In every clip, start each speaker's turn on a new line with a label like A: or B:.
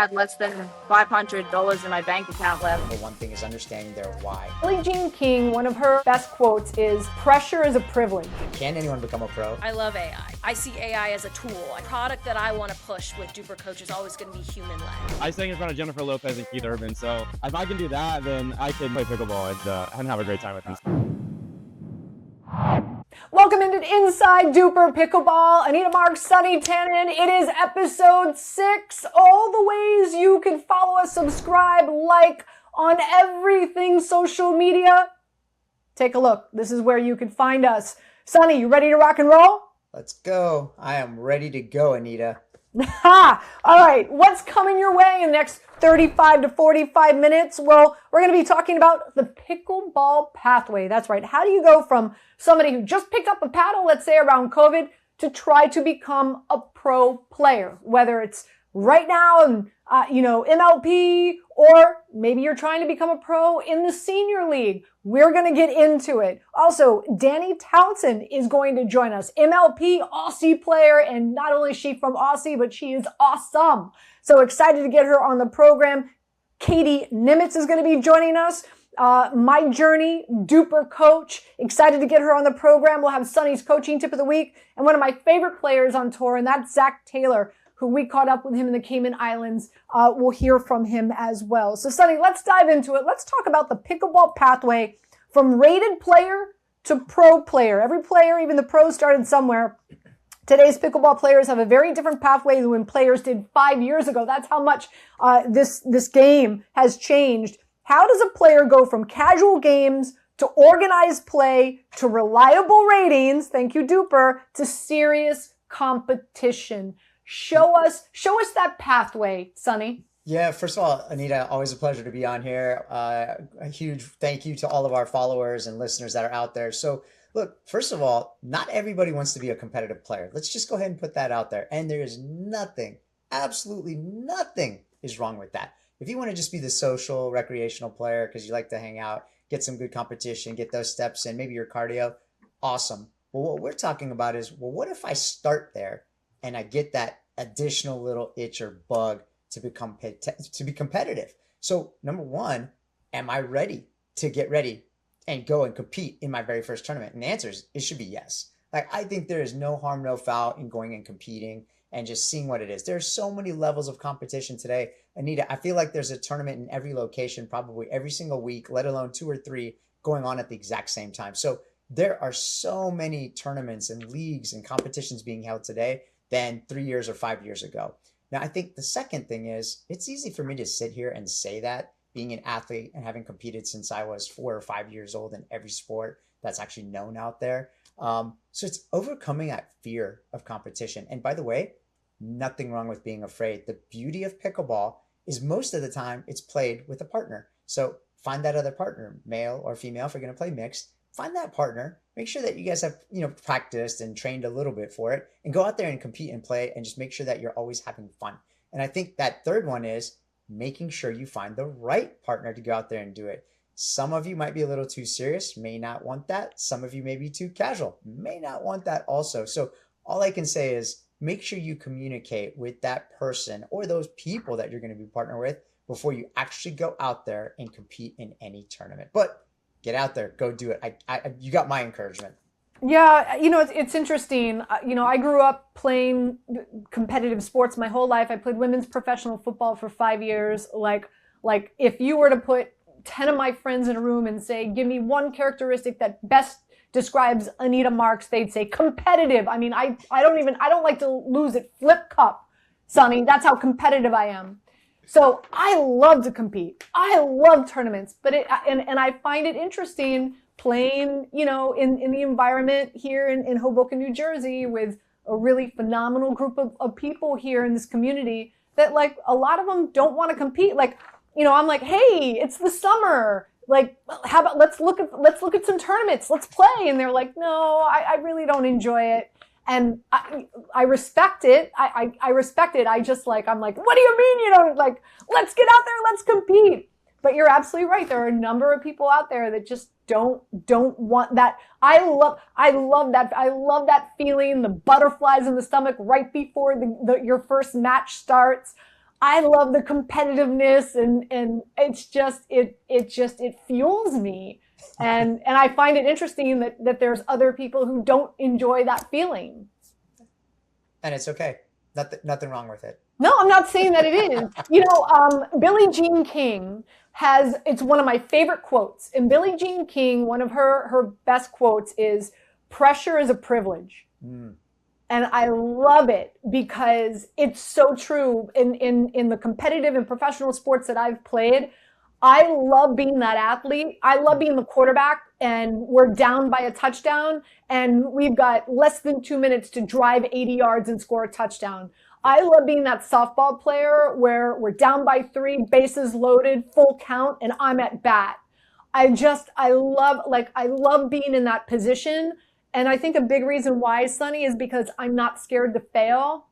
A: had less than $500 in my bank account left.
B: The one thing is understanding their why.
C: Billie Jean King, one of her best quotes is, "Pressure is a privilege."
B: Can anyone become a pro?
D: I love AI. I see AI as a tool. A product that I want to push with DUPR Coach is always going to be human-led.
E: I sang in front of Jennifer Lopez and Keith Urban, so if I can do that, then I can play pickleball and have a great time with them.
C: Welcome into Inside DUPR Pickleball. Anita, Sonny, Tannan. It is episode 6. All the ways you can follow us, subscribe, like on everything social media. Take a look. This is where you can find us. Sonny, you ready to rock and roll?
B: Let's go. I am ready to go, Anita.
C: Ha! All right, what's coming your way in the next 35 to 45 minutes? Well, we're going to be talking about the pickleball pathway. That's right. How do you go from somebody who just picked up a paddle, let's say around COVID, to try to become a pro player? Whether it's right now and, MLP, or maybe you're trying to become a pro in the senior league. We're going to get into it. Also, Danny Townsend is going to join us. MLP, Aussie player, and not only is she from Aussie, but she is awesome. So excited to get her on the program. Katie Nimitz is going to be joining us. My Journey, DUPR coach. Excited to get her on the program. We'll have Sonny's coaching tip of the week. And one of my favorite players on tour, and that's Zac Taylor, who we caught up with him in the Cayman Islands. We'll hear from him as well. So Sonny, let's dive into it. Let's talk about the pickleball pathway from rated player to pro player. Every player, even the pros, started somewhere. Today's pickleball players have a very different pathway than when players did 5 years ago. That's how much this game has changed. How does a player go from casual games to organized play to reliable ratings, thank you DUPR, to serious competition? Show us that pathway, Sonny.
B: Yeah, first of all, Anita, always a pleasure to be on here. A huge thank you to all of our followers and listeners that are out there. So look, first of all, not everybody wants to be a competitive player. Let's just go ahead and put that out there. And there is nothing, absolutely nothing is wrong with that. If you want to just be the social, recreational player because you like to hang out, get some good competition, get those steps in, maybe your cardio, awesome. Well, what we're talking about is, well, what if I start there and I get that additional little itch or bug to be competitive? So number one, am I ready to get ready and go and compete in my very first tournament? And the answer is, it should be yes. Like, I think there is no harm, no foul in going and competing and just seeing what it is. There's so many levels of competition today. Anita, I feel like there's a tournament in every location, probably every single week, let alone 2 or 3 going on at the exact same time. So there are so many tournaments and leagues and competitions being held today than 3 years or 5 years ago. Now, I think the second thing is, it's easy for me to sit here and say that, being an athlete and having competed since I was 4 or 5 years old in every sport that's actually known out there. So it's overcoming that fear of competition. And by the way, nothing wrong with being afraid. The beauty of pickleball is most of the time it's played with a partner. So find that other partner, male or female, if you're going to play mixed. Find that partner, make sure that you guys have, practiced and trained a little bit for it, and go out there and compete and play and just make sure that you're always having fun. And I think that third one is making sure you find the right partner to go out there and do it. Some of you might be a little too serious, may not want that. Some of you may be too casual, may not want that also. So all I can say is make sure you communicate with that person or those people that you're going to be partnered with before you actually go out there and compete in any tournament. But get out there, go do it. You got my encouragement.
C: Yeah, it's interesting. I grew up playing competitive sports my whole life. I played women's professional football for 5 years. Like if you were to put 10 of my friends in a room and say, give me one characteristic that best describes Anita Marks, they'd say competitive. I mean, I don't like to lose at flip cup, Sonny. That's how competitive I am. So I love to compete. I love tournaments, but I find it interesting playing, in the environment here in Hoboken, New Jersey, with a really phenomenal group of people here in this community that, like, a lot of them don't want to compete. Like, I'm like, hey, it's the summer. Like, how about let's look at some tournaments. Let's play. And they're like, no, I really don't enjoy it. And I respect it. I respect it. I'm like, what do you mean? Let's get out there, let's compete. But you're absolutely right. There are a number of people out there that just don't want that. I love that. I love that feeling, the butterflies in the stomach right before your first match starts. I love the competitiveness, and it's just it fuels me, and I find it interesting that there's other people who don't enjoy that feeling.
B: And it's okay. Nothing wrong with it.
C: No, I'm not saying that it is. You know, Billie Jean King it's one of my favorite quotes. And Billie Jean King, one of her best quotes is, "Pressure is a privilege." Mm. And I love it because it's so true in the competitive and professional sports that I've played. I love being that athlete. I love being the quarterback and we're down by a touchdown and we've got less than 2 minutes to drive 80 yards and score a touchdown. I love being that softball player where we're down by 3, bases loaded, full count, and I'm at bat. I love being in that position. And I think a big reason why, Sonny, is because I'm not scared to fail.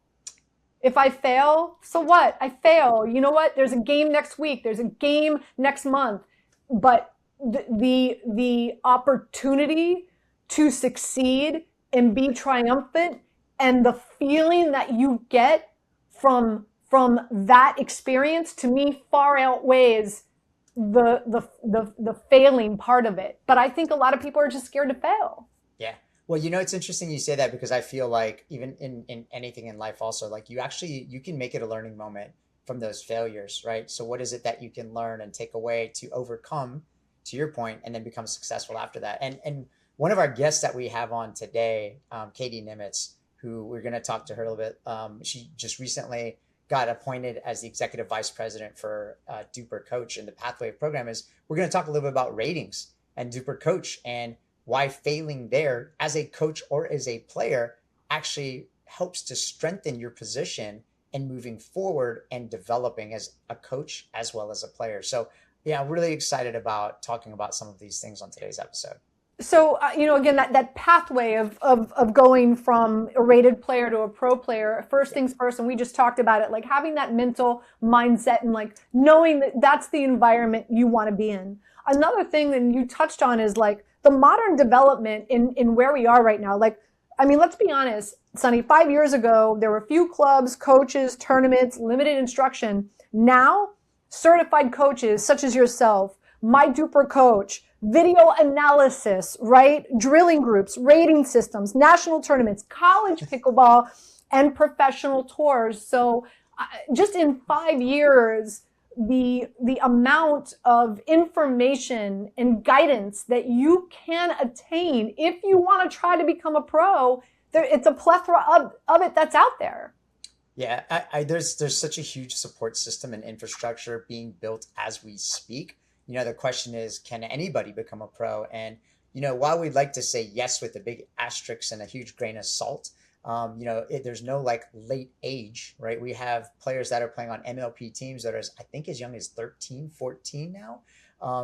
C: If I fail, so what? I fail. You know what? There's a game next week. There's a game next month. But the opportunity to succeed and be triumphant and the feeling that you get from that experience, to me, far outweighs the failing part of it. But I think a lot of people are just scared to fail.
B: Yeah. Well, you know, it's interesting you say that because I feel like even in anything in life also, like you can make it a learning moment from those failures, right? So what is it that you can learn and take away to overcome, to your point, and then become successful after that? And one of our guests that we have on today, Katie Nimitz, who we're going to talk to her a little bit. She just recently got appointed as the executive vice president for DUPR Coach, and the pathway program is we're going to talk a little bit about ratings and DUPR Coach and why failing there as a coach or as a player actually helps to strengthen your position and moving forward and developing as a coach as well as a player. So yeah, I'm really excited about talking about some of these things on today's episode.
C: So, you know, again, that pathway of going from a rated player to a pro player, first things first, and we just talked about it, like having that mental mindset and like knowing that that's the environment you want to be in. Another thing that you touched on is like the modern development in where we are right now. Like, I mean, let's be honest, Sonny, 5 years ago, there were few clubs, coaches, tournaments, limited instruction. Now, certified coaches such as yourself, my DUPR coach, video analysis, right? Drilling groups, rating systems, national tournaments, college pickleball, and professional tours. So just in 5 years, the amount of information and guidance that you can attain if you want to try to become a pro, it's a plethora of it that's out there.
B: Yeah, there's such a huge support system and infrastructure being built as we speak. You know, the question is, can anybody become a pro? And, you know, while we'd like to say yes with a big asterisk and a huge grain of salt, you know, there's no like late age, right? We have players that are playing on MLP teams that are, I think, as young as 13, 14 now.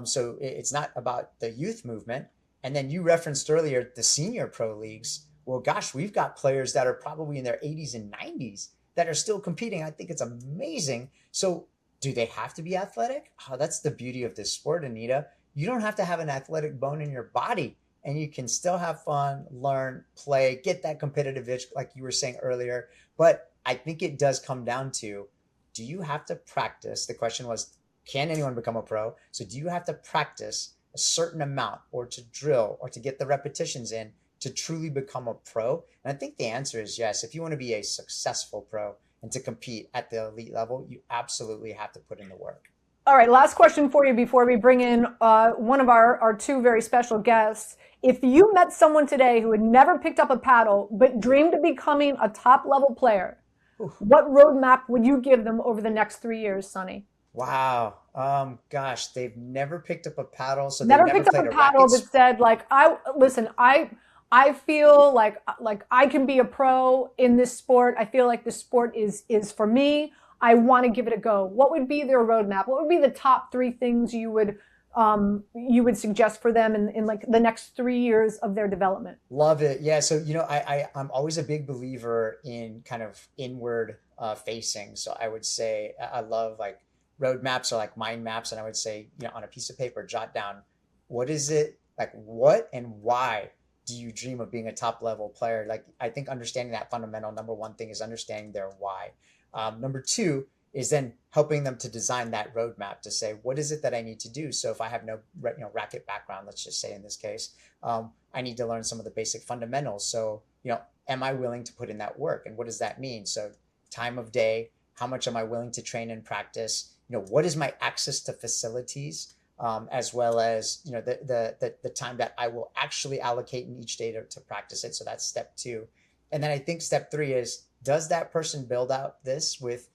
B: So it's not about the youth movement. And then you referenced earlier the senior pro leagues. Well, gosh, we've got players that are probably in their 80s and 90s that are still competing. I think it's amazing. So do they have to be athletic? Oh, that's the beauty of this sport, Anita. You don't have to have an athletic bone in your body, and you can still have fun, learn, play, get that competitive itch like you were saying earlier. But I think it does come down to, do you have to practice? The question was, can anyone become a pro? So do you have to practice a certain amount or to drill or to get the repetitions in to truly become a pro? And I think the answer is yes. If you want to be a successful pro and to compete at the elite level, you absolutely have to put in the work.
C: All right, last question for you before we bring in one of our two very special guests. If you met someone today who had never picked up a paddle but dreamed of becoming a top-level player, what roadmap would you give them over the next 3 years, Sonny?
B: Wow. Gosh, they've never picked up a paddle, so
C: never picked up a paddle that said, like, I feel like I can be a pro in this sport. I feel like this sport is for me. I want to give it a go. What would be their roadmap? What would be the top 3 things you would suggest for them in like the next 3 years of their development?
B: Love it. Yeah. So, you know, I'm always a big believer in kind of inward facing. So I would say I love like roadmaps or like mind maps. And I would say, you know, on a piece of paper, jot down, what is it, like what and why do you dream of being a top level player? Like, I think understanding that fundamental number one thing is understanding their why. Number 2 is then helping them to design that roadmap to say, what is it that I need to do? So if I have no racket background, let's just say in this case, I need to learn some of the basic fundamentals. So, am I willing to put in that work? And what does that mean? So time of day, how much am I willing to train and practice? What is my access to facilities, as well as, the time that I will actually allocate in each day to practice it. So that's step 2. And then I think step 3 is, does that person build out this with,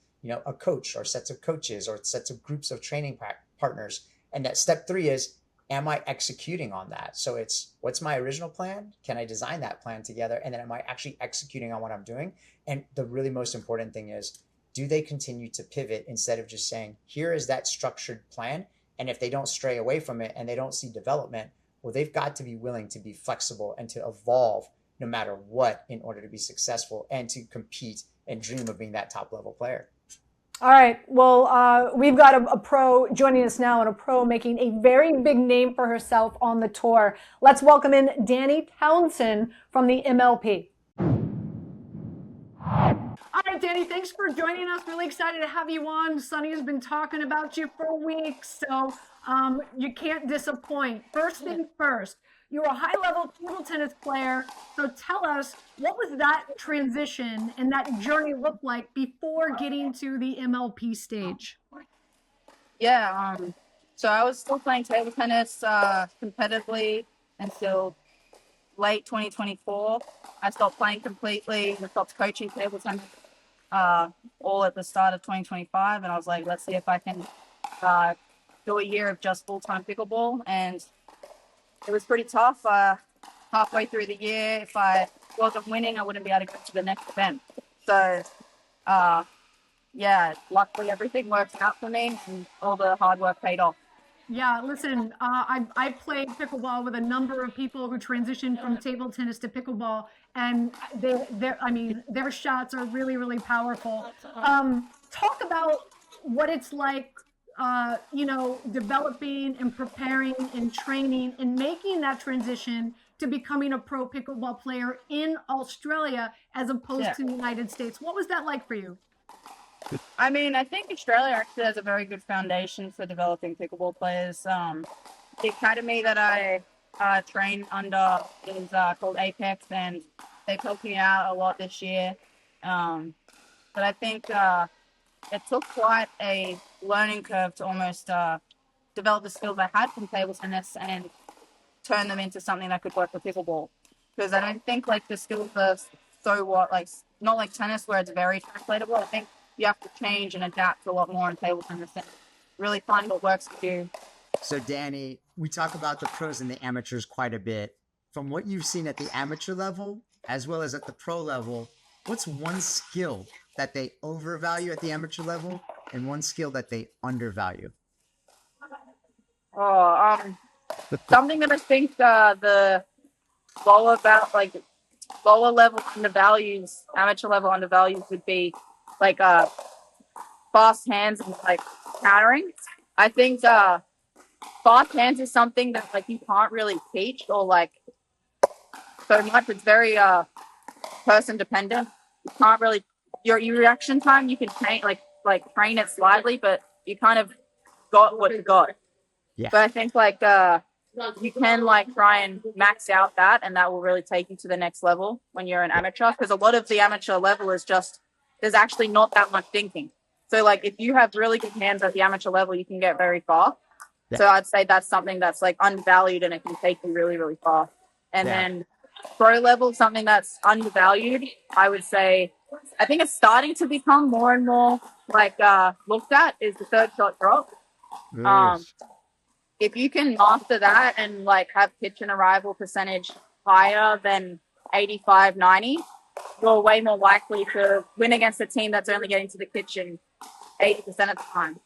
B: a coach or sets of coaches or sets of groups of training partners? And that step 3 is, am I executing on that? So it's, what's my original plan? Can I design that plan together? And then am I actually executing on what I'm doing? And the really most important thing is, do they continue to pivot instead of just saying, here is that structured plan? And if they don't stray away from it and they don't see development, well, they've got to be willing to be flexible and to evolve no matter what in order to be successful and to compete and dream of being that top level player.
C: All right. Well, we've got a pro joining us now, and a pro making a very big name for herself on the tour. Let's welcome in Danny Townsend from the MLP. All right, Danny, thanks for joining us. Really excited to have you on. Sonny has been talking about you for weeks, so you can't disappoint. First thing first, you're a high-level table tennis player, so tell us, what was that transition and that journey look like before getting to the MLP stage?
A: Yeah, so I was still playing table tennis competitively until late 2024. I stopped playing completely and stopped coaching table tennis all at the start of 2025. And I was like, let's see if I can do a year of just full-time pickleball. And it was pretty tough. Halfway through the year, if I wasn't winning, I wouldn't be able to go to the next event. So, yeah, luckily everything worked out for me and all the hard work paid off.
C: Yeah, listen, I played pickleball with a number of people who transitioned from table tennis to pickleball, and their shots are really, really powerful. Talk about what it's like, developing and preparing and training and making that transition to becoming a pro pickleball player in Australia as opposed to the United States. What was that like for you?
A: I mean, I think Australia actually has a very good foundation for developing pickleball players. The academy that I train under is called Apex, and they've helped me out a lot this year. But I think it took quite a learning curve to almost develop the skills I had from table tennis and turn them into something that could work for pickleball. Because I don't think the skills are not like tennis where it's very translatable. I think you have to change and adapt a lot more in table tennis and really find what works for you.
B: So Danny, we talk about the pros and the amateurs quite a bit. From what you've seen at the amateur level, as well as at the pro level, what's one skill that they overvalue at the amateur level and one skill that they undervalue?
A: Something that I think the lower level undervalues, amateur level undervalues would be fast hands and countering. I think fast hands is something that you can't really teach or so much. It's very person dependent. You can't really your reaction time. You can train train it slightly, but you kind of got what you got. Yeah. But I think you can try and max out that, and that will really take you to the next level when you're an amateur. Because a lot of the amateur level is just there's actually not that much thinking. So if you have really good hands at the amateur level, you can get very far. Yeah. So I'd say that's something that's undervalued and it can take you really, really far. And then pro level, something that's undervalued, I would say, I think it's starting to become more and more looked at is the third shot drop. Nice. If you can master that and have pitch and arrival percentage higher than 85, 90, you're way more likely to win against a team that's only getting to the kitchen 80% of the time.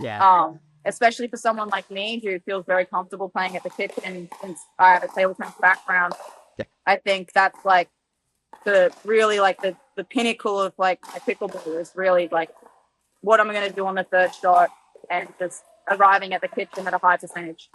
A: Yeah. Especially for someone like me who feels very comfortable playing at the kitchen since I have a table tennis background. Yeah. I think that's the pinnacle of my pickleball is really what am I going to do on the third shot and just arriving at the kitchen at a high percentage.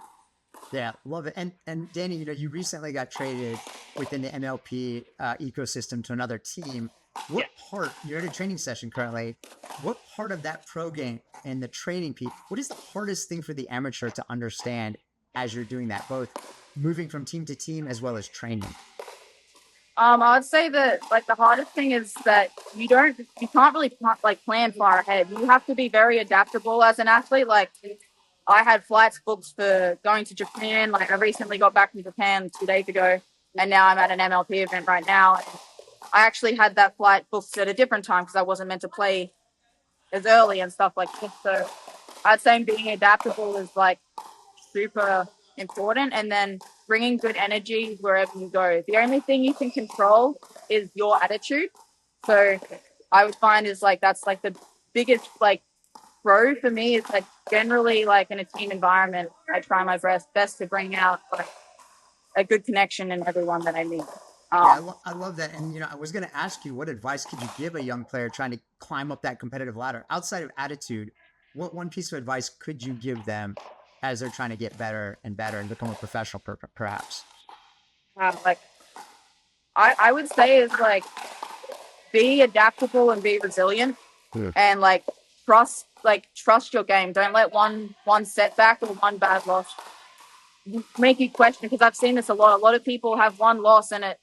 B: Yeah, love it. And Danny, you recently got traded within the MLP ecosystem to another team. What part, you're at a training session currently, what part of that pro game and the training piece, what is the hardest thing for the amateur to understand as you're doing that, both moving from team to team as well as training?
A: I would say that like the hardest thing is that you can't really like plan far ahead. You have to be very adaptable as an athlete. Like I had flights booked for going to Japan. Like I recently got back from Japan 2 days ago, and now I'm at an MLP event right now. And I actually had that flight booked at a different time because I wasn't meant to play as early and stuff like this. So I'd say being adaptable is like super important, and then bringing good energy wherever you go. The only thing you can control is your attitude. So I would find is like that's like the biggest like pro for me is like generally like in a team environment, I try my best to bring out like a good connection in everyone that I meet.
B: I love that. And, I was going to ask you, what advice could you give a young player trying to climb up that competitive ladder outside of attitude? What one piece of advice could you give them as they're trying to get better and better and become a professional, perhaps?
A: Like I would say is like be adaptable and be resilient, and like trust your game. Don't let one setback or one bad loss make you question, because I've seen this a lot. A lot of people have one loss in it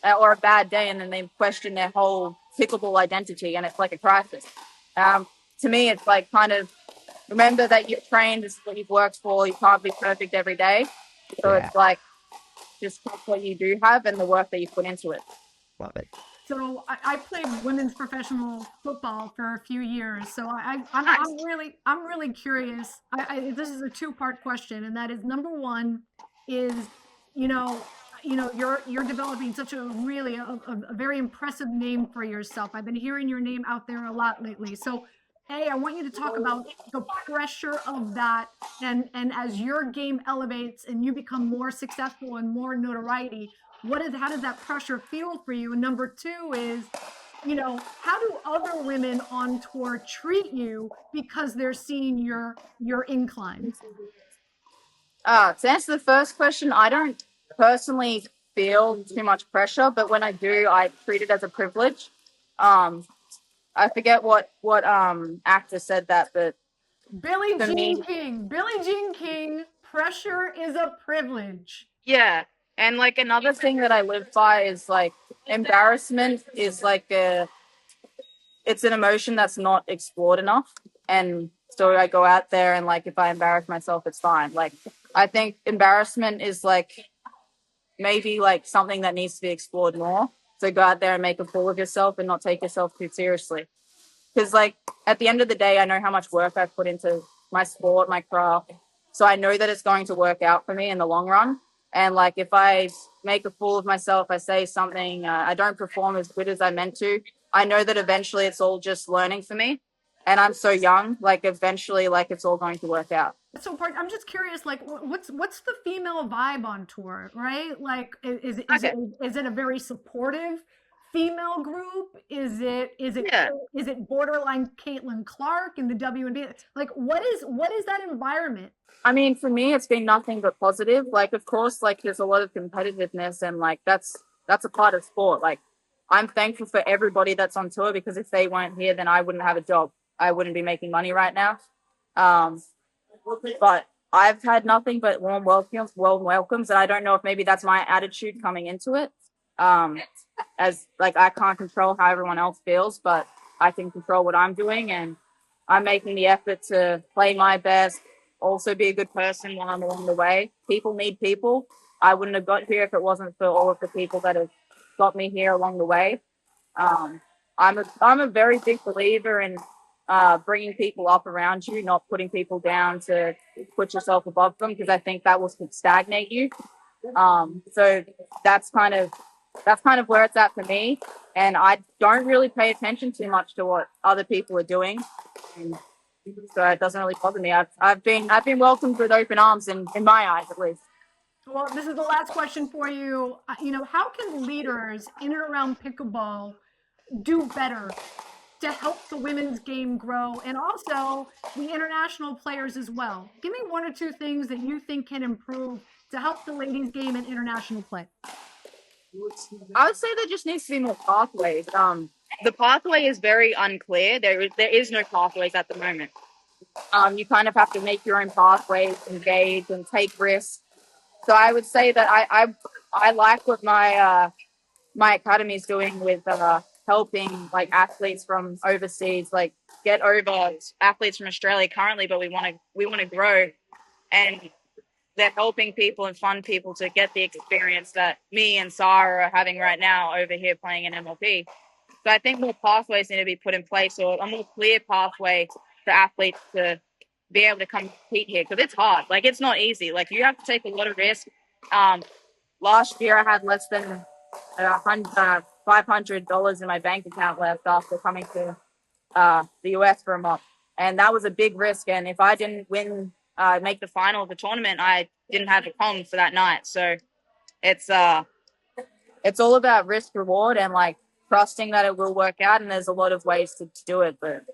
A: or a bad day, and then they question their whole pickleball identity, and it's like a crisis. To me, it's like kind of remember that you're trained. This is what you've worked for. You can't be perfect every day, so it's like just trust what you do have and the work that you put into it.
B: Love it.
C: So I played women's professional football for a few years. So I'm really curious. This is a two-part question, and that is number one is, you're developing such a really a very impressive name for yourself. I've been hearing your name out there a lot lately. So I want you to talk about the pressure of that, and as your game elevates and you become more successful and more notoriety, how does that pressure feel for you? And number two is, how do other women on tour treat you because they're seeing your incline?
A: To answer the first question, I don't personally feel too much pressure, but when I do, I treat it as a privilege. I forget what actor said that, but
C: Billie Jean King, pressure is a privilege.
A: Yeah. And like another thing that I live by is like embarrassment is like it's an emotion that's not explored enough. And so I go out there and like if I embarrass myself, it's fine. Like I think embarrassment is like maybe like something that needs to be explored more. So go out there and make a fool of yourself and not take yourself too seriously. Because like at the end of the day, I know how much work I've put into my sport, my craft. So I know that it's going to work out for me in the long run. And like if I make a fool of myself, I say something, I don't perform as good as I meant to, I know that eventually it's all just learning for me. And I'm so young, like eventually like it's all going to work out.
C: So I'm just curious, like what's the female vibe on tour, right? Like is it a very supportive female group? Is it borderline Caitlin Clark in the WNBA? Like what is that environment?
A: I mean, for me, it's been nothing but positive. Like, of course, like there's a lot of competitiveness, and like that's a part of sport. Like, I'm thankful for everybody that's on tour, because if they weren't here, then I wouldn't have a job. I wouldn't be making money right now. But I've had nothing but warm welcomes, and I don't know if maybe that's my attitude coming into it. As like I can't control how everyone else feels, but I can control what I'm doing, and I'm making the effort to play my best. Also be a good person while I'm along the way. People need people. I wouldn't have got here if it wasn't for all of the people that have got me here along the way. I'm a very big believer in bringing people up around you, not putting people down to put yourself above them, because I think that will stagnate you. So that's kind of where it's at for me, and I don't really pay attention too much to what other people are doing. And so it doesn't really bother me. I've been welcomed with open arms in my eyes, at least.
C: Well, this is the last question for you. How can leaders in and around pickleball do better to help the women's game grow, and also the international players as well? Give me one or two things that you think can improve to help the ladies' game in international play.
A: I would say there just needs to be more pathways. The pathway is very unclear. There is no pathways at the moment. You kind of have to make your own pathways, engage, and take risks. So I would say that I like what my academy is doing with helping like athletes from overseas, like get over athletes from Australia currently, but we want to grow, and they're helping people and fund people to get the experience that me and Sarah are having right now over here playing in MLP. So I think more pathways need to be put in place, or a more clear pathway for athletes to be able to come compete here, because it's hard. Like, it's not easy. Like, you have to take a lot of risk. Last year I had less than $500 in my bank account left after coming to the US for a month, and that was a big risk. And if I didn't make the final of the tournament, I didn't have a home for that night. So it's all about risk reward and like trusting that it will work out. And there's a lot of ways to do it, but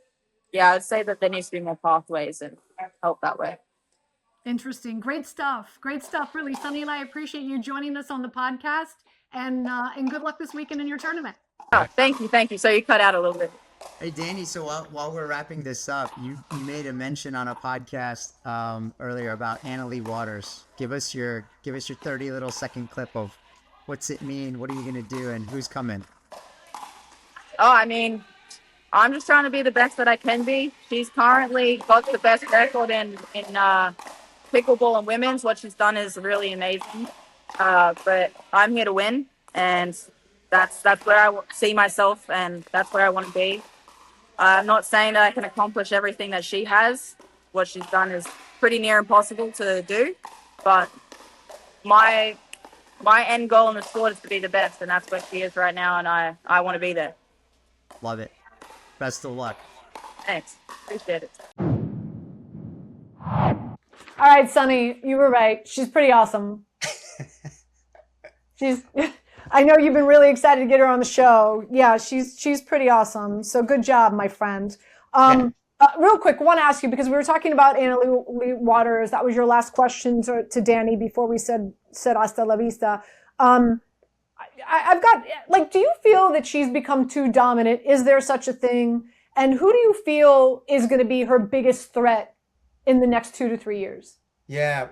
A: yeah, I'd say that there needs to be more pathways and help that way.
C: Interesting. Great stuff. Really, Sonny, I appreciate you joining us on the podcast, and good luck this weekend in your tournament.
A: Oh, thank you. So you cut out a little bit.
B: Hey, Danny, so while we're wrapping this up, you made a mention on a podcast earlier about Leigh Waters. Give us your 30 little second clip of what's it mean, what are you going to do, and who's coming?
A: Oh, I mean, I'm just trying to be the best that I can be. She's currently got the best record in pickleball and women's. What she's done is really amazing. But I'm here to win, and that's where I see myself, and that's where I want to be. I'm not saying that I can accomplish everything that she has. What she's done is pretty near impossible to do, but my end goal in the sport is to be the best, and that's where she is right now, and I want to be there.
B: Love it. Best of luck.
A: Thanks. Appreciate it.
C: All right, Sonny, you were right. She's pretty awesome. I know you've been really excited to get her on the show. Yeah, she's pretty awesome. So good job, my friend. Real quick, I want to ask you, because we were talking about Leigh Waters. That was your last question to Danny before we said hasta la vista. I've got, like, do you feel that she's become too dominant? Is there such a thing? And who do you feel is going to be her biggest threat in the next 2 to 3 years?
B: Yeah,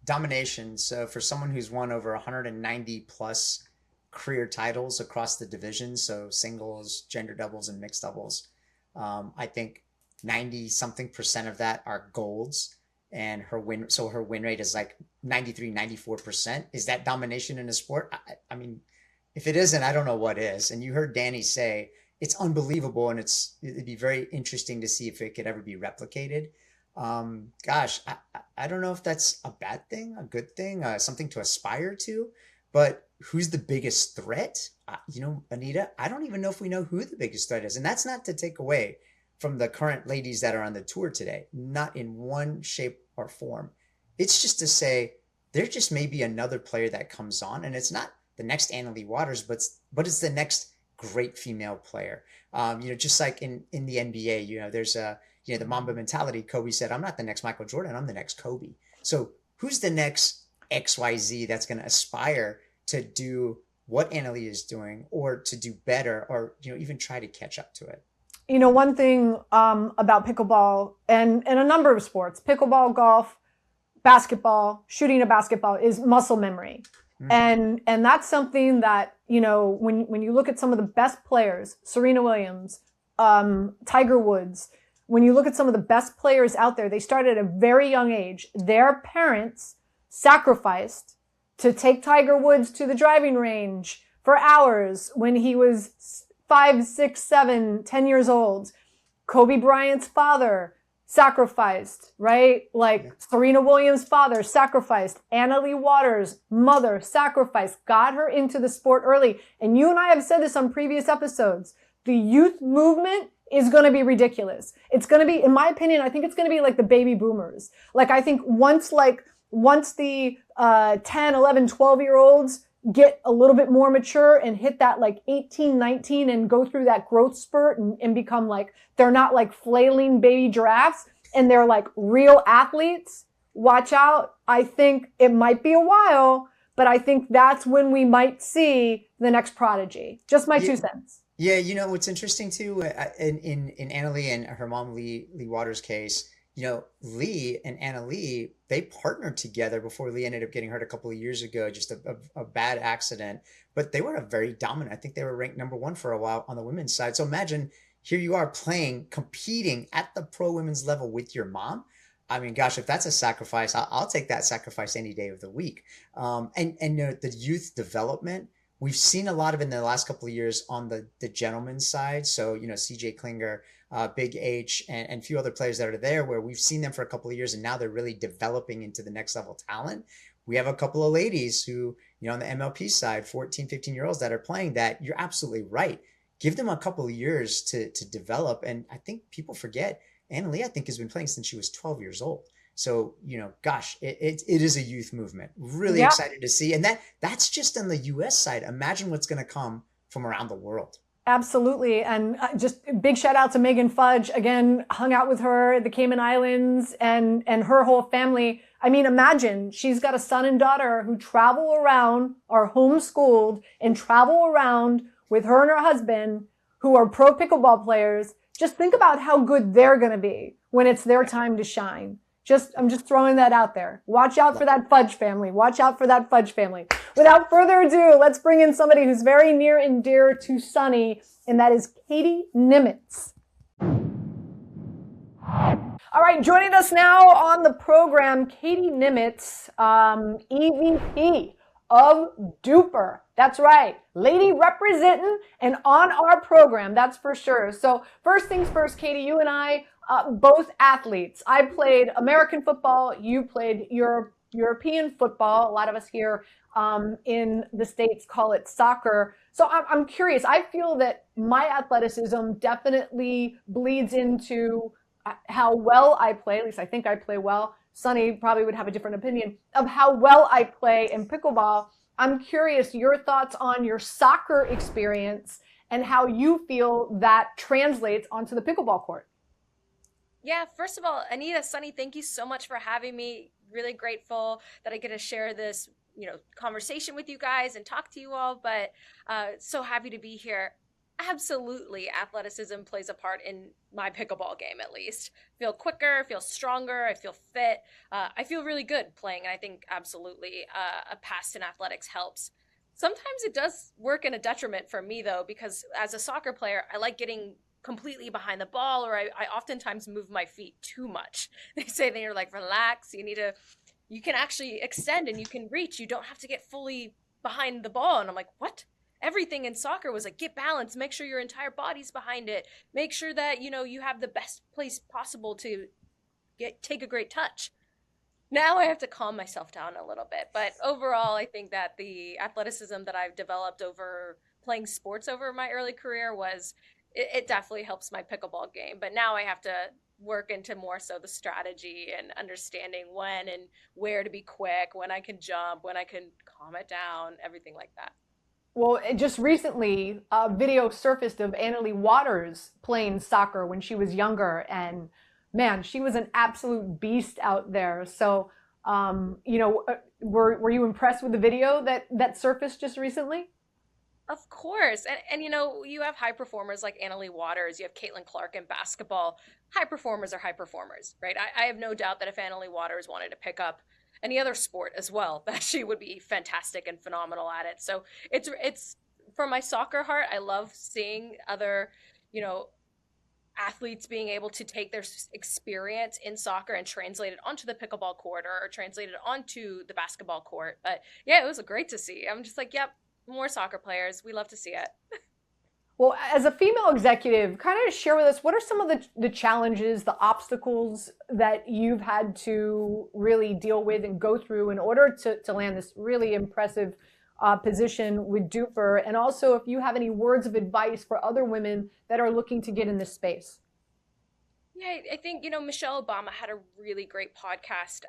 B: domination. So for someone who's won over 190 plus career titles across the divisions, so singles, gender doubles, and mixed doubles, I think 90-something% of that are golds, and her win rate is like 93-94%. Is that domination in a sport? I mean, if it isn't, I don't know what is. And you heard Danny say it's unbelievable, and it'd be very interesting to see if it could ever be replicated. Gosh, I don't know if that's a bad thing, a good thing, something to aspire to, but who's the biggest threat? Anita, I don't even know if we know who the biggest threat is. And that's not to take away from the current ladies that are on the tour today, not in one shape or form. It's just to say there just may be another player that comes on, and it's not the next Leigh Waters, but it's the next great female player. Just like in the NBA, there's the Mamba mentality. Kobe said, I'm not the next Michael Jordan, I'm the next Kobe. So who's the next XYZ that's going to aspire to do what Leigh is doing, or to do better, or even try to catch up to it?
C: One thing about pickleball and a number of sports, pickleball, golf, basketball, shooting a basketball, is muscle memory. And that's something that, when you look at some of the best players, Serena Williams, Tiger Woods, when you look at some of the best players out there, they started at a very young age. Their parents sacrificed to take Tiger Woods to the driving range for hours when he was 5, 6, 7, 10 years old. Kobe Bryant's father sacrificed, right? Serena Williams' father sacrificed. Leigh Waters' mother sacrificed, got her into the sport early. And you and I have said this on previous episodes. The youth movement is going to be ridiculous. It's going to be, in my opinion, I think it's going to be like the baby boomers. I think once the 10, 11, 12-year-olds get a little bit more mature and hit that like 18, 19 and go through that growth spurt and become like, they're not like flailing baby giraffes and they're like real athletes, watch out. I think it might be a while, but I think that's when we might see the next prodigy. Just my 2 cents.
B: Yeah, you know what's interesting too, in Anna Leigh and her mom Leigh Waters' case, you know, Leigh and Anna Leigh, they partnered together before Leigh ended up getting hurt a couple of years ago, just a bad accident. But they were a very dominant. I think they were ranked #1 for a while on the women's side. So imagine here you are playing, competing at the pro women's level with your mom. I mean, gosh, if that's a sacrifice, I'll take that sacrifice any day of the week. And the youth development. We've seen a lot of it in the last couple of years on the gentleman's side. So, you know, CJ Klinger, Big H, and a few other players that are there where we've seen them for a couple of years and now they're really developing into the next level talent. We have a couple of ladies who, you know, on the MLP side, 14, 15-year-olds that are playing that. You're absolutely right. Give them a couple of years to develop. And I think people forget, Anna Leigh, I think, has been playing since she was 12 years old. So, you know, gosh, it is a youth movement. Really excited to see. And that's just on the US side. Imagine what's going to come from around the world.
C: Absolutely. And just big shout out to Megan Fudge. Again, hung out with her at the Cayman Islands and her whole family. I mean, imagine she's got a son and daughter who travel around, are homeschooled and travel around with her and her husband who are pro pickleball players. Just think about how good they're going to be when it's their time to shine. I'm just throwing that out there. Watch out for that Fudge family. Watch out for that Fudge family. Without further ado, let's bring in somebody who's very near and dear to Sonny, and that is Katie Nimitz. All right, joining us now on the program, Katie Nimitz, EVP of DUPR. That's right. Lady representing and on our program, that's for sure. So first things first, Katie, you and I, both athletes. I played American football. You played European football. A lot of us here in the States call it soccer. So I'm curious. I feel that my athleticism definitely bleeds into how well I play. At least I think I play well. Sonny probably would have a different opinion of how well I play in pickleball. I'm curious your thoughts on your soccer experience and how you feel that translates onto the pickleball court.
D: Yeah, first of all, Anita, Sonny, thank you so much for having me. Really grateful that I get to share this, conversation with you guys and talk to you all, but so happy to be here. Absolutely, athleticism plays a part in my pickleball game, at least. Feel quicker, feel stronger, I feel fit. I feel really good playing, and I think absolutely a past in athletics helps. Sometimes it does work in a detriment for me, though, because as a soccer player, I like getting completely behind the ball, or I oftentimes move my feet too much. They say that you're like, relax, you can actually extend and you can reach. You don't have to get fully behind the ball. And I'm like, what? Everything in soccer was like, get balance, make sure your entire body's behind it, make sure that, you have the best place possible to take a great touch. Now I have to calm myself down a little bit. But overall, I think that the athleticism that I've developed over playing sports over my early career it definitely helps my pickleball game. But now I have to work into more so the strategy and understanding when and where to be quick, when I can jump, when I can calm it down, everything like that.
C: Well, just recently, a video surfaced of Anita Waters playing soccer when she was younger. And man, she was an absolute beast out there. So, were you impressed with the video that surfaced just recently?
D: Of course. And you have high performers like Anita Waters, you have Caitlin Clark in basketball. High performers are high performers, right? I have no doubt that if Anita Waters wanted to pick up any other sport as well, that she would be fantastic and phenomenal at it. So it's for my soccer heart, I love seeing other, athletes being able to take their experience in soccer and translate it onto the pickleball court or translate it onto the basketball court. But yeah, it was great to see. I'm just like, yep, more soccer players. We love to see it.
C: Well, as a female executive, kind of share with us, what are some of the challenges, the obstacles that you've had to really deal with and go through in order to land this really impressive position with DUPR? And also, if you have any words of advice for other women that are looking to get in this space.
D: Yeah, I think, Michelle Obama had a really great podcast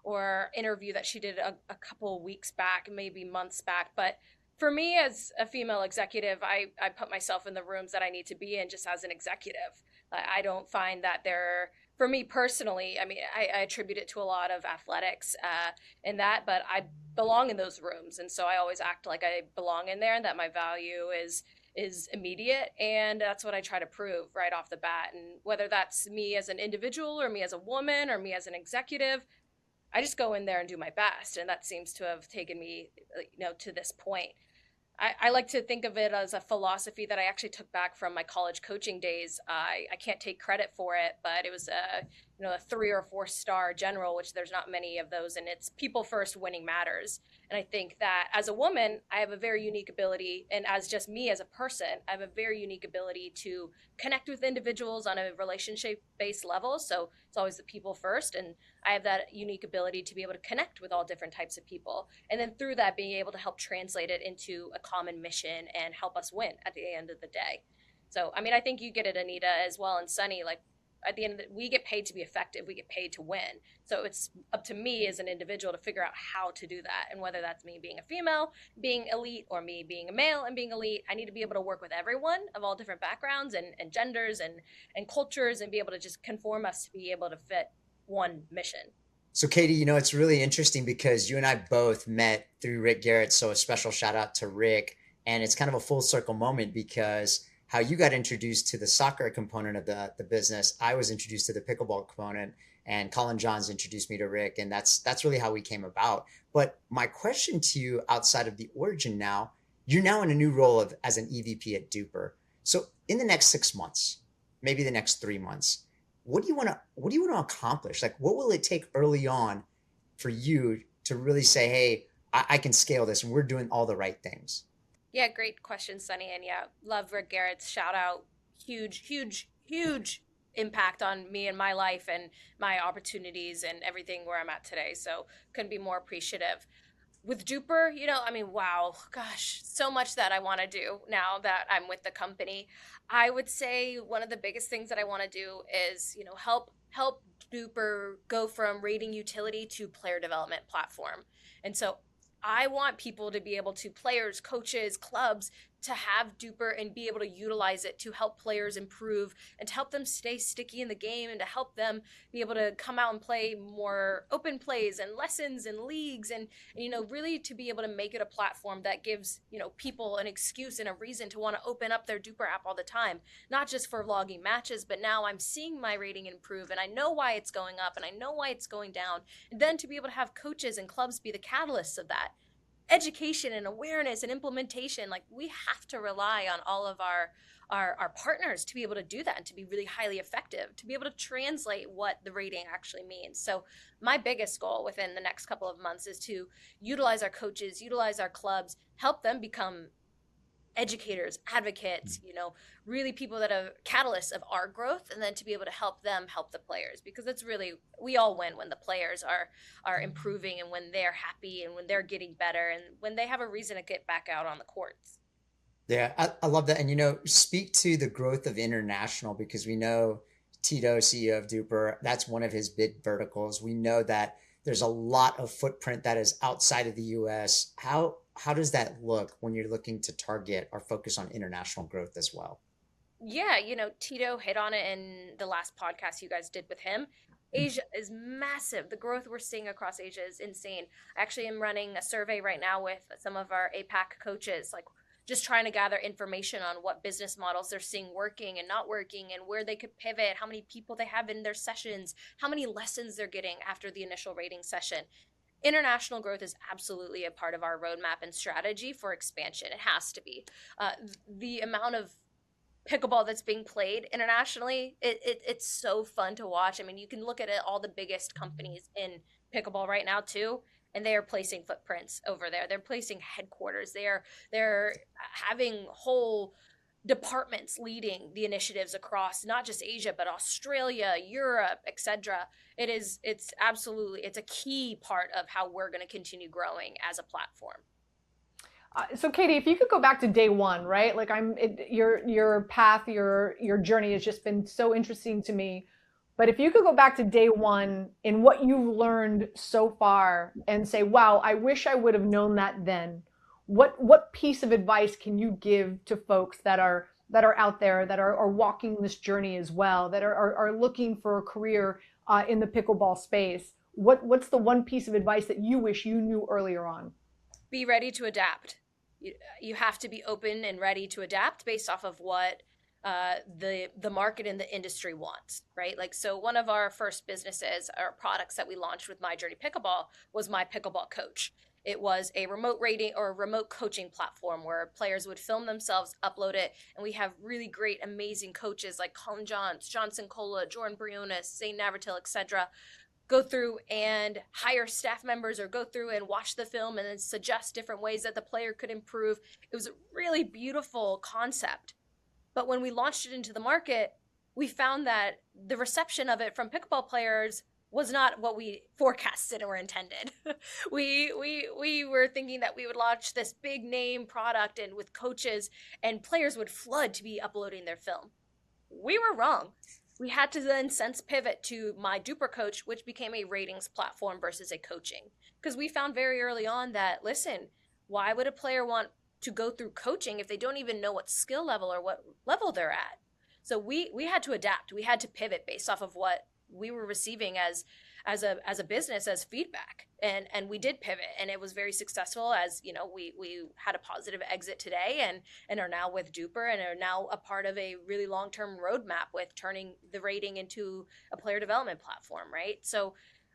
D: or interview that she did a couple of weeks back, maybe months back. But for me, as a female executive, I put myself in the rooms that I need to be in just as an executive. I don't find that for me personally, I mean, I attribute it to a lot of athletics in that, but I belong in those rooms. And so I always act like I belong in there and that my value is immediate, and that's what I try to prove right off the bat. And whether that's me as an individual or me as a woman or me as an executive, I just go in there and do my best, and that seems to have taken me to this point. I like to think of it as a philosophy that I actually took back from my college coaching days. I can't take credit for it, but it was a 3 or 4 star general, which there's not many of those, and it's people first, winning matters. And I think that as a woman, I have a very unique ability, and as just me as a person, I have a very unique ability to connect with individuals on a relationship-based level. So it's always the people first, and I have that unique ability to be able to connect with all different types of people. And then through that, being able to help translate it into a common mission and help us win at the end of the day. So, I mean, I think you get it, Anita, as well, and Sonny, like, at the end of the, we get paid to be effective. We get paid to win. So it's up to me as an individual to figure out how to do that. And whether that's me being a female, being elite, or me being a male and being elite, I need to be able to work with everyone of all different backgrounds and genders and cultures, and be able to just conform us to be able to fit one mission.
B: So Katie, it's really interesting because you and I both met through Rick Garrett. So a special shout out to Rick. And it's kind of a full circle moment because how you got introduced to the soccer component of the business, I was introduced to the pickleball component, and Colin Johns introduced me to Rick. And that's really how we came about. But my question to you outside of the origin now, you're now in a new role as an EVP at DUPR. So in the next 6 months, maybe the next 3 months, what do you want to accomplish? Like, what will it take early on for you to really say, hey, I can scale this and we're doing all the right things?
D: Yeah, great question, Sonny. And yeah, love Rick Garrett's shout out. Huge impact on me and my life and my opportunities and everything where I'm at today. So couldn't be more appreciative. With DUPR, I mean, wow, gosh, so much that I want to do now that I'm with the company. I would say one of the biggest things that I want to do is, help DUPR go from rating utility to player development platform. And so I want people to be able to, players, coaches, clubs, to have DUPR and be able to utilize it to help players improve and to help them stay sticky in the game, and to help them be able to come out and play more open plays and lessons and leagues, and really to be able to make it a platform that gives, people an excuse and a reason to want to open up their DUPR app all the time, not just for logging matches, but now I'm seeing my rating improve and I know why it's going up and I know why it's going down. And then to be able to have coaches and clubs be the catalysts of that. Education and awareness and implementation, like, we have to rely on all of our partners to be able to do that and to be really highly effective, to be able to translate what the rating actually means. So my biggest goal within the next couple of months is to utilize our coaches, utilize our clubs, help them become educators, advocates, really people that are catalysts of our growth, and then to be able to help them help the players, because it's really, we all win when the players are improving and when they're happy and when they're getting better and when they have a reason to get back out on the courts.
B: Yeah, I love that. And, speak to the growth of international, because we know Tito, CEO of DUPR, that's one of his big verticals. We know that there's a lot of footprint that is outside of the US. How does that look when you're looking to target or focus on international growth as well?
D: Yeah, Tito hit on it in the last podcast you guys did with him. Asia is massive. The growth we're seeing across Asia is insane. I actually am running a survey right now with some of our APAC coaches, like, just trying to gather information on what business models they're seeing working and not working, and where they could pivot, how many people they have in their sessions, how many lessons they're getting after the initial rating session. International growth is absolutely a part of our roadmap and strategy for expansion. It has to be. The amount of pickleball that's being played internationally, it's so fun to watch. I mean, you can look at it, all the biggest companies in pickleball right now too, and they are placing footprints over there. They're placing headquarters. They're having whole departments leading the initiatives across not just Asia, but Australia, Europe, etc. It's a key part of how we're going to continue growing as a platform.
C: So Katie, if you could go back to day one, right? Like, your path, your journey has just been so interesting to me. But if you could go back to day one in what you've learned so far and say, wow, I wish I would have known that then, what piece of advice can you give to folks that are out there, that are walking this journey as well, that are looking for a career in the pickleball space? What's the one piece of advice that you wish you knew earlier on?
D: Be ready to adapt. You have to be open and ready to adapt based off of what the market and the industry wants, right? Like, so one of our first businesses or products that we launched with My Journey Pickleball was My Pickleball Coach. It was a remote rating or a remote coaching platform where players would film themselves, upload it, and we have really great, amazing coaches like Colin Johns, Johnson Cola, Jordan Briones, Zane Navratil, etc. Go through and hire staff members or go through and watch the film and then suggest different ways that the player could improve. It was a really beautiful concept. But when we launched it into the market, we found that the reception of it from pickleball players was not what we forecasted or intended. We were thinking that we would launch this big name product and with coaches and players would flood to be uploading their film. We were wrong. We had to then since pivot to My DUPR Coach, which became a ratings platform versus a coaching. Because we found very early on that, listen, why would a player want to go through coaching if they don't even know what skill level or what level they're at? So we had to adapt. We had to pivot based off of what we were receiving as a business, as feedback. And we did pivot, and it was very successful. As you know, we had a positive exit today and are now with DUPR and are now a part of a really long-term roadmap with turning the rating into a player development platform, right? So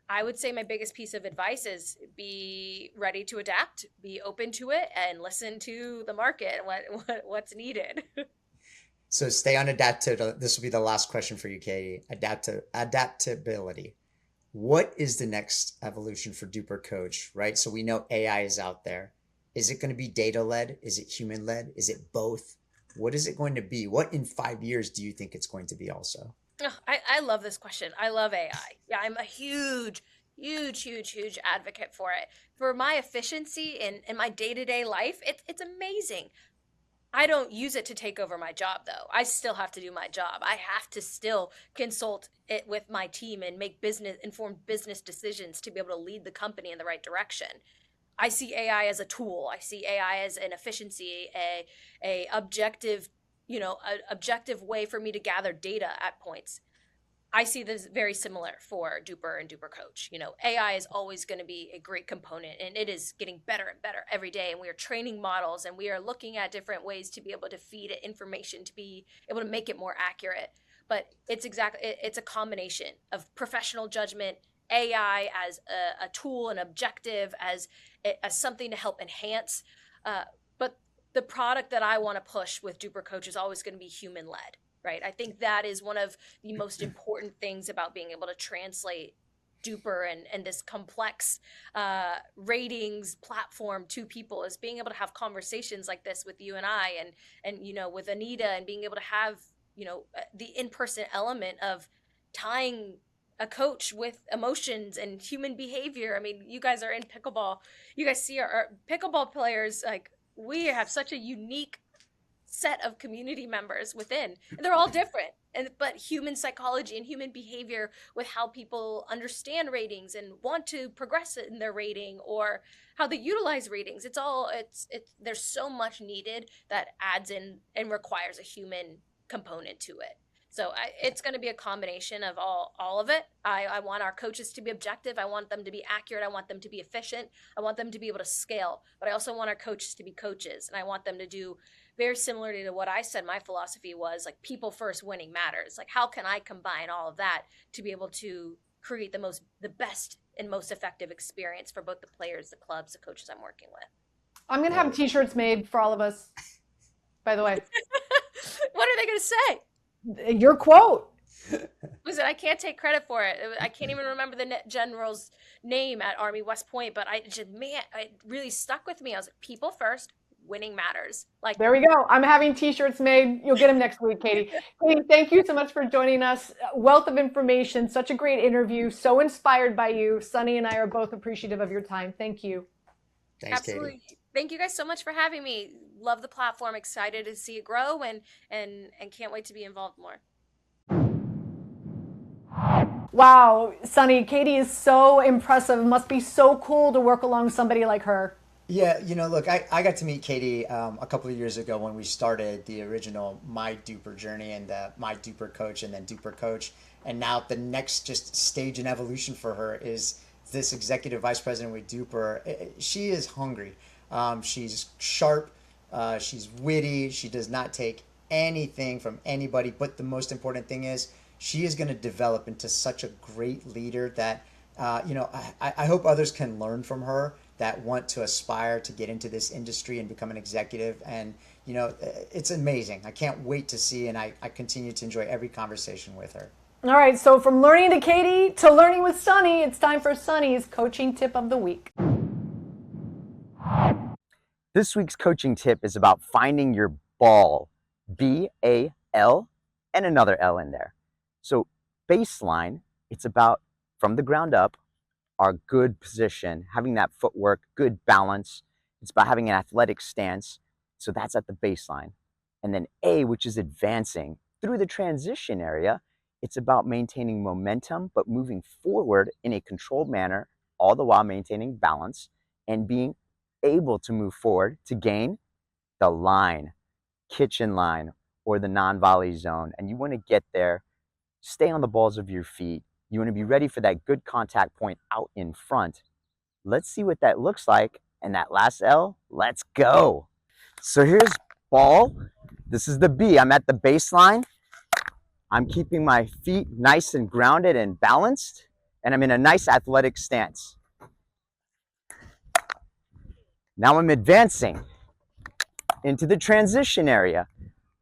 D: I would say my biggest piece of advice is be ready to adapt, be open to it, and listen to the market, what's needed.
B: So stay on adaptability. This will be the last question for you, Katie. Adaptability. What is the next evolution for DUPR Coach, right? So we know AI is out there. Is it going to be data-led? Is it human-led? Is it both? What is it going to be? What in 5 years do you think it's going to be also?
D: Oh, I love this question. I love AI. Yeah, I'm a huge advocate for it. For my efficiency in my day-to-day life, it's amazing. I don't use it to take over my job, though. I still have to do my job. I have to still consult it with my team and make informed business decisions to be able to lead the company in the right direction. I see AI as a tool. I see AI as an efficiency, a objective, objective way for me to gather data at points. I see this very similar for DUPR and DUPR Coach. AI is always going to be a great component, and it is getting better and better every day. And we are training models, and we are looking at different ways to be able to feed it information to be able to make it more accurate. But it's a combination of professional judgment, AI as a tool, an objective, as something to help enhance. But the product that I want to push with DUPR Coach is always going to be human-led. Right. I think that is one of the most important things about being able to translate DUPR and this complex ratings platform to people, is being able to have conversations like this with you and I and with Anita, and being able to have, the in-person element of tying a coach with emotions and human behavior. I mean, you guys are in pickleball. You guys see our pickleball players, like, we have such a unique set of community members within. They're all different, but human psychology and human behavior with how people understand ratings and want to progress in their rating or how they utilize ratings. There's so much needed that adds in and requires a human component to it. So it's going to be a combination of all of it. I want our coaches to be objective. I want them to be accurate. I want them to be efficient. I want them to be able to scale. But I also want our coaches to be coaches. And I want them to do very similarly to what I said my philosophy was, like, people first, winning matters. Like, how can I combine all of that to be able to create the best and most effective experience for both the players, the clubs, the coaches I'm working with?
C: I'm going to have t-shirts made for all of us, by the way.
D: What are they going to say?
C: Your quote.
D: Listen, I can't take credit for it. I can't even remember the general's name at Army West Point, but it really stuck with me. I was like, people first, winning matters. Like,
C: there we go. I'm having t-shirts made. You'll get them next week, Katie. Katie, thank you so much for joining us. Wealth of information, such a great interview. So inspired by you. Sonny and I are both appreciative of your time. Thank you.
B: Thanks,
D: absolutely.
B: Katie.
D: Thank you guys so much for having me. Love the platform. Excited to see it grow and can't wait to be involved more.
C: Wow, Sonny, Katie is so impressive. It must be so cool to work along somebody like her.
B: Yeah, look, I got to meet Katie a couple of years ago when we started the original My DUPR journey and My DUPR coach and then DUPR coach. And now the next just stage in evolution for her is this executive vice president with DUPR. She is hungry. She's sharp. She's witty. She does not take anything from anybody. But the most important thing is she is going to develop into such a great leader that, I hope others can learn from her that want to aspire to get into this industry and become an executive. And, it's amazing. I can't wait to see, and I continue to enjoy every conversation with her.
C: All right, so from learning to Katie to learning with Sonny, it's time for Sonny's coaching tip of the week.
F: This week's coaching tip is about finding your ball, B-A-L, and another L in there. So baseline, it's about from the ground up, our good position, having that footwork, good balance. It's about having an athletic stance. So that's at the baseline. And then A, which is advancing through the transition area, it's about maintaining momentum, but moving forward in a controlled manner, all the while maintaining balance and being able to move forward to gain the line, kitchen line, or the non-volley zone. And you want to get there, stay on the balls of your feet. You want to be ready for that good contact point out in front. Let's see what that looks like. And that last L, let's go. So here's ball. This is the B. I'm at the baseline. I'm keeping my feet nice and grounded and balanced. And I'm in a nice athletic stance. Now I'm advancing into the transition area.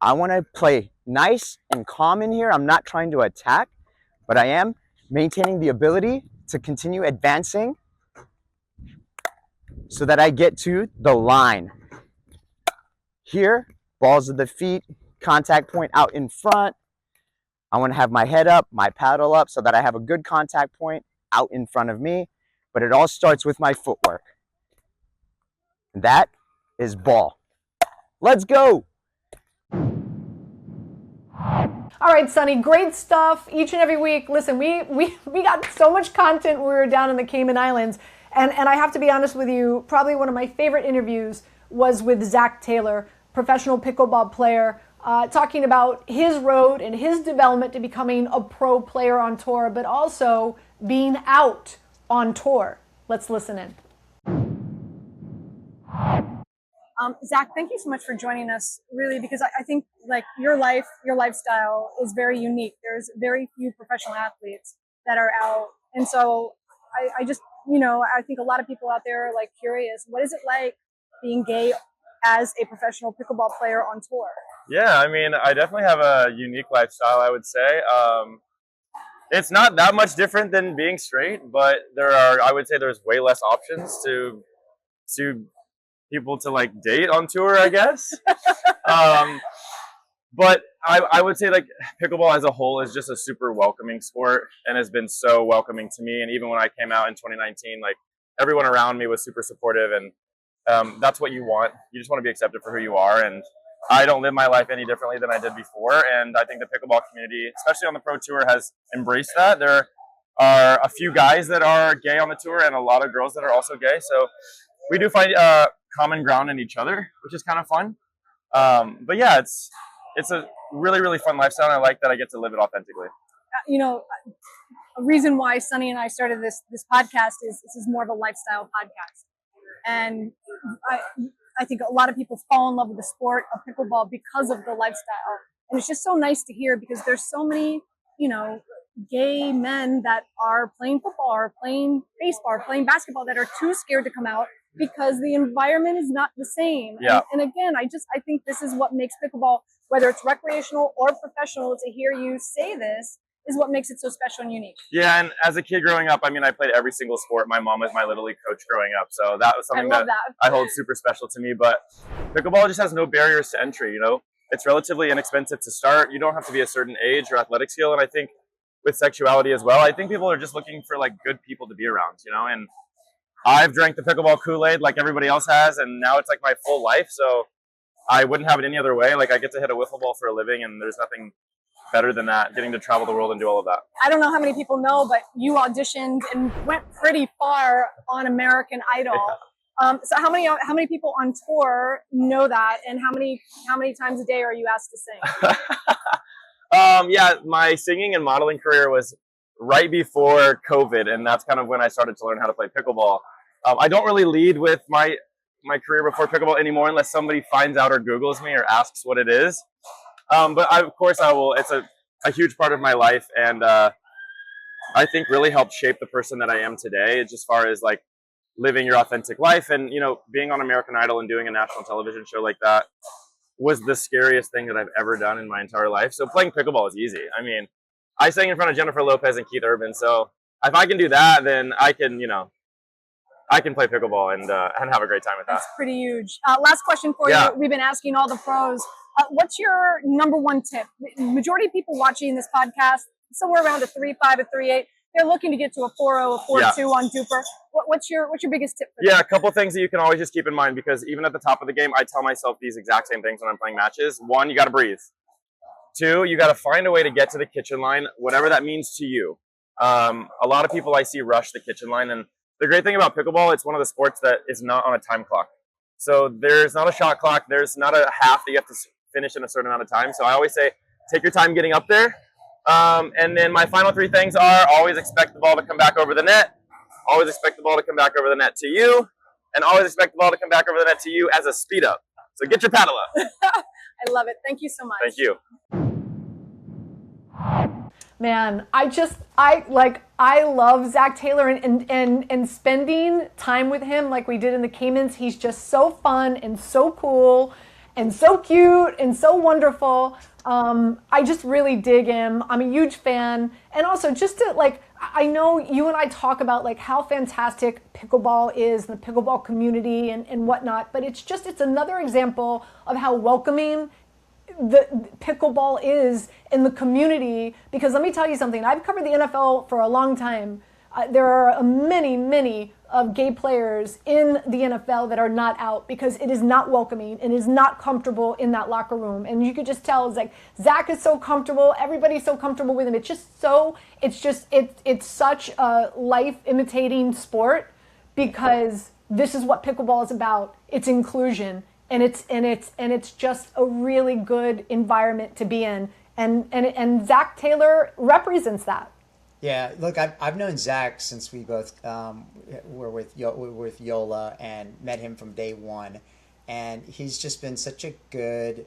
F: I want to play nice and calm in here. I'm not trying to attack, but I am maintaining the ability to continue advancing so that I get to the line. Here, balls of the feet, contact point out in front. I want to have my head up, my paddle up so that I have a good contact point out in front of me, but it all starts with my footwork. That is ball. Let's go.
C: All right, Sonny, great stuff each and every week. Listen, we got so much content when we were down in the Cayman Islands. And I have to be honest with you, probably one of my favorite interviews was with Zac Taylor, professional pickleball player, talking about his road and his development to becoming a pro player on tour, but also being out on tour. Let's listen in.
G: Zac, thank you so much for joining us, really, because I think like your lifestyle is very unique. There's very few professional athletes that are out. And so I just, I think a lot of people out there are like curious, what is it like being gay as a professional pickleball player on tour?
E: Yeah, I mean, I definitely have a unique lifestyle, I would say. It's not that much different than being straight, but I would say there's way less options to people to like date on tour, I guess. But I would say like pickleball as a whole is just a super welcoming sport and has been so welcoming to me. And even when I came out in 2019, like everyone around me was super supportive, and that's what you want. You just want to be accepted for who you are. And I don't live my life any differently than I did before. And I think the pickleball community, especially on the pro tour, has embraced that. There are a few guys that are gay on the tour and a lot of girls that are also gay. So we do find common ground in each other, which is kind of fun. But yeah, it's a really, really fun lifestyle, and I like that I get to live it authentically.
G: A reason why Sonny and I started this podcast is this is more of a lifestyle podcast. And I think a lot of people fall in love with the sport of pickleball because of the lifestyle. And it's just so nice to hear, because there's so many, gay men that are playing football or playing baseball or playing basketball that are too scared to come out because the environment is not the same.
E: Yeah.
G: And again, I think this is what makes pickleball, whether it's recreational or professional, to hear you say this is what makes it so special and unique.
E: Yeah, and as a kid growing up, I mean, I played every single sport. My mom was my Little League coach growing up, so that was something that I hold super special to me. But pickleball just has no barriers to entry, It's relatively inexpensive to start. You don't have to be a certain age or athletic skill, and I think with sexuality as well, I think people are just looking for like good people to be around, and I've drank the pickleball Kool-Aid like everybody else has, and now it's like my full life, so I wouldn't have it any other way. Like I get to hit a wiffle ball for a living, and there's nothing better than that, getting to travel the world and do all of that.
G: I don't know how many people know, but you auditioned and went pretty far on American Idol.
E: Yeah.
G: So how many people on tour know that, and how many times a day are you asked to sing?
E: Yeah, my singing and modeling career was right before COVID, and that's kind of when I started to learn how to play pickleball. I don't really lead with my career before pickleball anymore unless somebody finds out or Googles me or asks what it is. But of course I will. It's a huge part of my life, and I think really helped shape the person that I am today, just as far as like living your authentic life. And, you know, being on American Idol and doing a national television show like that was the scariest thing that I've ever done in my entire life. So playing pickleball is easy. I mean, I sang in front of Jennifer Lopez and Keith Urban. So if I can do that, then I can, you know, I can play pickleball and have a great time with that.
G: That's pretty huge. Last question for
E: Yeah.
G: you. We've been asking all the pros. What's your number one tip? Majority of people watching this podcast, somewhere around a 3.5, a 3.8. They're looking to get to a 4.0, a 4.2 on DUPR. What's your biggest tip for them?
E: Yeah, a couple things that you can always just keep in mind, because even at the top of the game, I tell myself these exact same things when I'm playing matches. 1, you got to breathe. 2, you got to find a way to get to the kitchen line, whatever that means to you. A lot of people I see rush the kitchen line, and the great thing about pickleball, it's one of the sports that is not on a time clock. So there's not a shot clock. There's not a half that you have to finish in a certain amount of time. So I always say, take your time getting up there. And then my final 3 things are: always expect the ball to come back over the net, always expect the ball to come back over the net to you, and always expect the ball to come back over the net to you as a speed up. So get your paddle up.
G: I love it. Thank you so much.
E: Thank you.
C: Man, I love Zac Taylor, and spending time with him like we did in the Caymans. He's just so fun and so cool and so cute and so wonderful. I just really dig him. I'm a huge fan. And also just to I know you and I talk about like how fantastic pickleball is, the pickleball community and whatnot, but it's another example of how welcoming the pickleball is in the community. Because let me tell you something, I've covered the NFL for a long time. There are many of gay players in the NFL that are not out because it is not welcoming and is not comfortable in that locker room. And you could just tell, it's like Zac is so comfortable, everybody's so comfortable with him. It's such a life imitating sport, because this is what pickleball is about. It's inclusion, and it's just a really good environment to be in. And Zac Taylor represents that.
B: Yeah, look, I've known Zac since we both were with Yola and met him from day one, and he's just been such a good,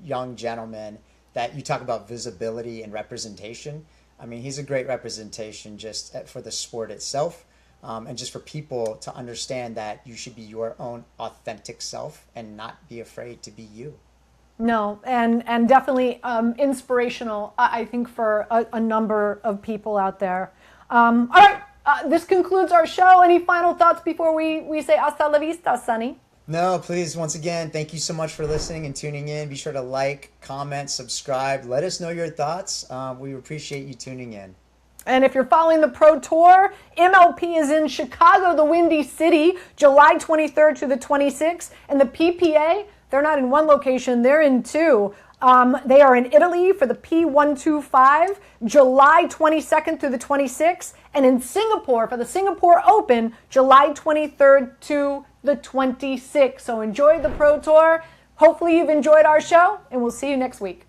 B: young gentleman that you talk about visibility and representation. I mean, he's a great representation just for the sport itself, and just for people to understand that you should be your own authentic self and not be afraid to be you.
C: No, and definitely inspirational, I think, for a number of people out there. All right, this concludes our show. Any final thoughts before we say hasta la vista, Sonny?
B: No, please, once again, thank you so much for listening and tuning in. Be sure to like, comment, subscribe. Let us know your thoughts. We appreciate you tuning in.
C: And if you're following the Pro Tour, MLP is in Chicago, the Windy City, July 23rd to the 26th. And the PPA, they're not in one location, they're in 2. They are in Italy for the P125, July 22nd through the 26th, and in Singapore for the Singapore Open, July 23rd to the 26th. So enjoy the Pro Tour. Hopefully you've enjoyed our show, and we'll see you next week.